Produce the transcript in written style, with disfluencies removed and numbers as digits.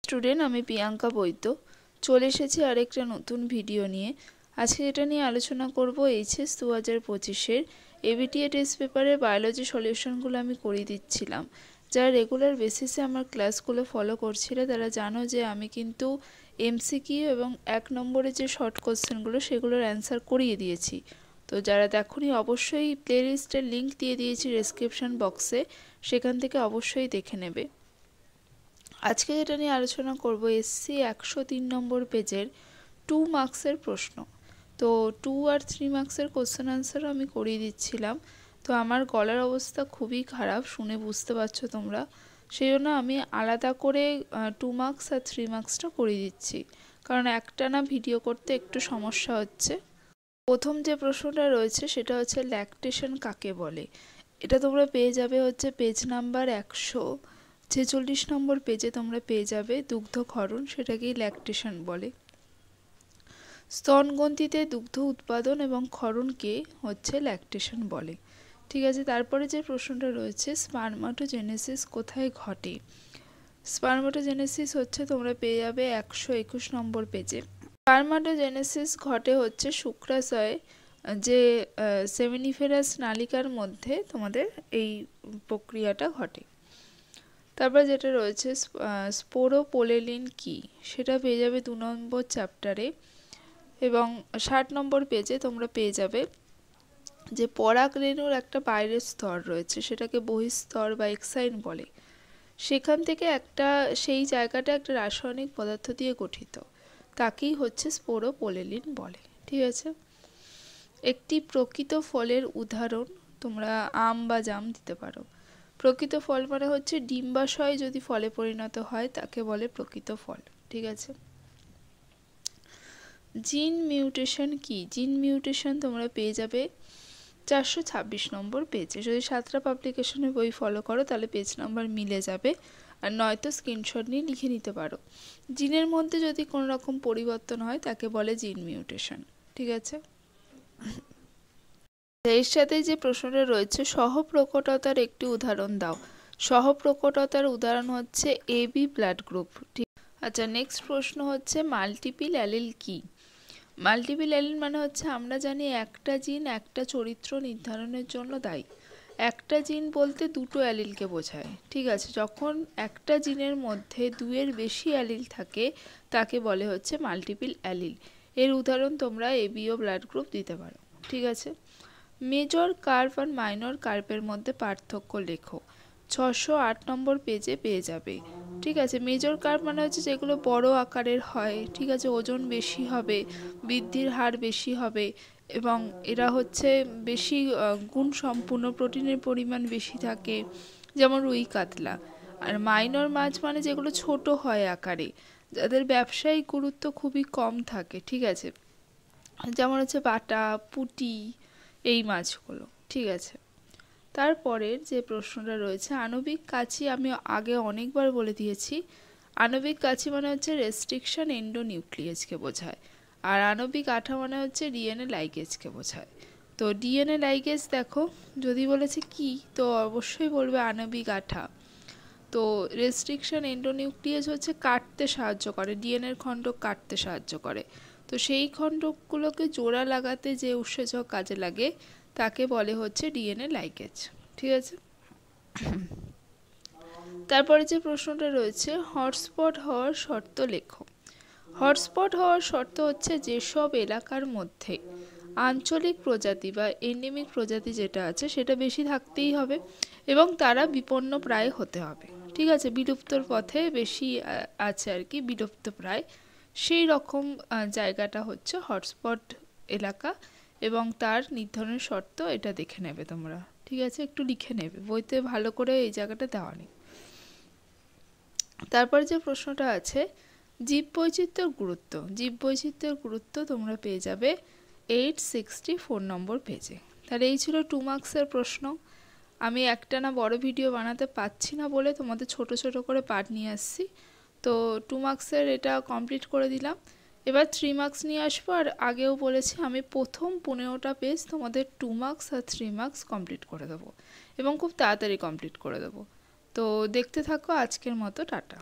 Student, আমি প্রিয়াঙ্কা বৈদ্য চলে এসেছি আরেকটা নতুন ভিডিও নিয়ে। আজকে এটা নিয়ে আলোচনা করব এইচএস 2025-এর এবিটিএ টেস্ট পেপারের বায়োলজি সলিউশনগুলো আমি করিয়ে দিচ্ছিলাম। যারা রেগুলার বেসিসে আমার ক্লাসগুলো ফলো করছিলে তারা জানো যে আমি কিন্তু এমসিকিউ এবং 1 নম্বরের যে শর্ট কোশ্চেনগুলো সেগুলোর অ্যান্সার করিয়ে দিয়েছি। তো যারা দেখোনি অবশ্যই প্লেলিস্টের লিঙ্ক দিয়ে দিয়েছি ডেসক্রিপশন বক্সে, সেখান থেকে অবশ্যই দেখে নেবে। আজকে যেটা নিয়ে আলোচনা করব এসসি 103 নম্বর পেজের 2 মার্কসের প্রশ্ন। তো 2 আর 3 মার্কসের কোশ্চেন আনসারও আমি করিয়ে দিচ্ছিলাম। তো আমার গলার অবস্থা খুবই খারাপ, শুনে বুঝতে পারছো তোমরা, সেই জন্য আমি আলাদা করে 2 মার্কস আর 3 মার্কসটা করিয়ে দিচ্ছি, কারণ একটানা ভিডিও করতে একটু সমস্যা হচ্ছে। প্রথম যে প্রশ্নটা রয়েছে সেটা হচ্ছে ল্যাকটেশন কাকে বলে। এটা তোমরা পেয়ে যাবে হচ্ছে পেজ নাম্বার 146 নম্বর পেজে তোমরা পেয়ে যাবে দুগ্ধক্ষরণ, সেটাকেই ল্যাকটেশন বলে। স্তনগ্রন্থিতে দুগ্ধ উৎপাদন এবং ক্ষরণকে হচ্ছে ল্যাকটেশন বলে। ঠিক আছে, তারপরে যে প্রশ্নটা রয়েছে স্পারমাটোজেনেসিস কোথায় ঘটে। স্পারমাটোজেনেসিস হচ্ছে তোমরা পেয়ে যাবে 121 নম্বর পেজে। স্পারমাটোজেনেসিস ঘটে হচ্ছে শুক্রাশয়ে যে সেমিনিফেরাস নালিকার মধ্যে তোমাদের এই প্রক্রিয়াটা ঘটে। তারপর যেটা রয়েছে স্পোরোপোলেলিন কি, সেটা পেয়ে যাবে 2 নম্বর চ্যাপ্টারে। এবং 60 নম্বর পেজে তোমরা পেয়ে যাবে যে পরাগরেণুর একটা বাইরের স্তর রয়েছে, সেটাকে বহিঃস্তর বা এক্সাইন বলে। সেখান থেকে সেই জায়গাটা একটা রাসায়নিক পদার্থ দিয়ে গঠিত, তাকেই হচ্ছে স্পোরোপোলেলিন বলে। ঠিক আছে, একটি প্রকৃত ফলের উদাহরণ তোমরা আম বা জাম দিতে পারো। প্রকৃত ফল মানে হচ্ছে ডিম্বাশয় যদি ফলে পরিণত হয় তাকে বলে প্রকৃত ফল। ঠিক আছে, জিন মিউটেশন কি। জিন মিউটেশন তোমরা পেয়ে যাবে 426 নম্বর পেজে। যদি 7টা পাবলিকেশনের বই ফলো করো তাহলে পেজ নাম্বার মিলে যাবে, আর নয়তো স্ক্রিনশট নিয়ে লিখে নিতে পারো। জিনের মধ্যে যদি কোনো রকম পরিবর্তন হয় তাকে বলে জিন মিউটেশন। ঠিক আছে, এর সাথে যে প্রশ্নটা রয়েছে সহপ্রকটতার একটি উদাহরণ দাও। সহপ্রকটতার উদাহরণ হচ্ছে এবি ব্লাড গ্রুপ। ঠিক, আচ্ছা, নেক্সট প্রশ্ন হচ্ছে মাল্টিপল অ্যালিল কি। মাল্টিপল অ্যালিল মানে হচ্ছে আমরা জানি একটা জিন একটা চরিত্র নির্ধারণের জন্য দায়ী। একটা জিন বলতে দুটো অ্যালিলকে বোঝায়। ঠিক আছে, যখন একটা জিনের মধ্যে 2-এর বেশি অ্যালিল থাকে তাকে বলে হচ্ছে মাল্টিপল অ্যালিল। এর উদাহরণ তোমরা এবিও ব্লাড গ্রুপ দিতে পারো। ঠিক আছে, মেজর কার্ভ আর মাইনর কার্ভের মধ্যে পার্থক্য লেখো। 608 নম্বর পেজে পেয়ে যাবে। ঠিক আছে, মেজর কার্ভ মানে হচ্ছে যেগুলো বড় আকারের হয়। ঠিক আছে, ওজন বেশি হবে, বৃদ্ধির হার বেশি হবে, এবং এরা হচ্ছে বেশি গুণ সম্পূর্ণ, প্রোটিনের পরিমাণ বেশি থাকে, যেমন রুই কাতলা। আর মাইনর মাছ মানে যেগুলো ছোট হয় আকারে, যাদের ব্যবসায়িক গুরুত্ব খুবই কম থাকে। ঠিক আছে, যেমন হচ্ছে বাটা, পুঁটি, এই মাছগুলো। ঠিক আছে, তারপরের যে প্রশ্নটা রয়েছে আণবিক কাছি। আমি আগে অনেকবার বলে দিয়েছি, আণবিক কাছি মানে হচ্ছে রেস্ট্রিকশন এন্ডোনিউক্লিয়েজকে বোঝায়, আর আণবিক আঠা মানে হচ্ছে ডিএনএ লাইগেজকে বোঝায়। তো ডিএনএ লাইগেজ দেখো, যদি বলেছে কি তো অবশ্যই বলবে আণবিক আঠা। তো রেস্ট্রিকশন এন্ডোনিউক্লিয়েজ হচ্ছে কাটতে সাহায্য করে, ডিএনএর খণ্ড কাটতে সাহায্য করে। তো সেই খণ্ডগুলোকে জোড়া লাগাতে যে উৎসেচক কাজে লাগে তাকে বলে হচ্ছে ডিএনএ লাইগেজ। ঠিক আছে, তারপরে যে প্রশ্নটা রয়েছে হটস্পট হওয়ার শর্ত লেখো। হটস্পট হওয়ার শর্ত হচ্ছে যেসব এলাকার মধ্যে আঞ্চলিক প্রজাতি বা এন্ডেমিক প্রজাতি যেটা আছে সেটা বেশি থাকতেই হবে, এবং তারা বিপন্ন প্রায় হতে হবে। ঠিক আছে, বিলুপ্তর পথে বেশি আছে আর কি, বিলুপ্ত প্রায়, সেই রকম জায়গাটা হচ্ছে হটস্পট এলাকা, এবং তার নির্ধারণের শর্ত এটা দেখে নেবে তোমরা। ঠিক আছে, একটু লিখে নেবে, বইতে ভালো করে এই জায়গাটা দেওয়া নেই। তারপর যে প্রশ্নটা আছে জীববৈচিত্র্যের গুরুত্ব। জীববৈচিত্র্যের গুরুত্ব তোমরা পেয়ে যাবে 864 নম্বর পেজে। তাহলে এই ছিল 2 মার্কসের প্রশ্ন। আমি একটানা বড় ভিডিও বানাতে পারছি না বলে তোমাদের ছোট ছোট করে পার্ট নিয়ে আসছি। তো 2 মার্কসের এটা কমপ্লিট করে দিলাম। এবার 3 মার্কস নিয়ে আসবো, আর আগেও বলেছি আমি প্রথম 15টা পেজ তোমাদের 2 মার্কস আর 3 মার্কস কমপ্লিট করে দেবো, এবং খুব তাড়াতাড়ি কমপ্লিট করে দেবো। তো দেখতে থাকো, আজকের মতো টাটা।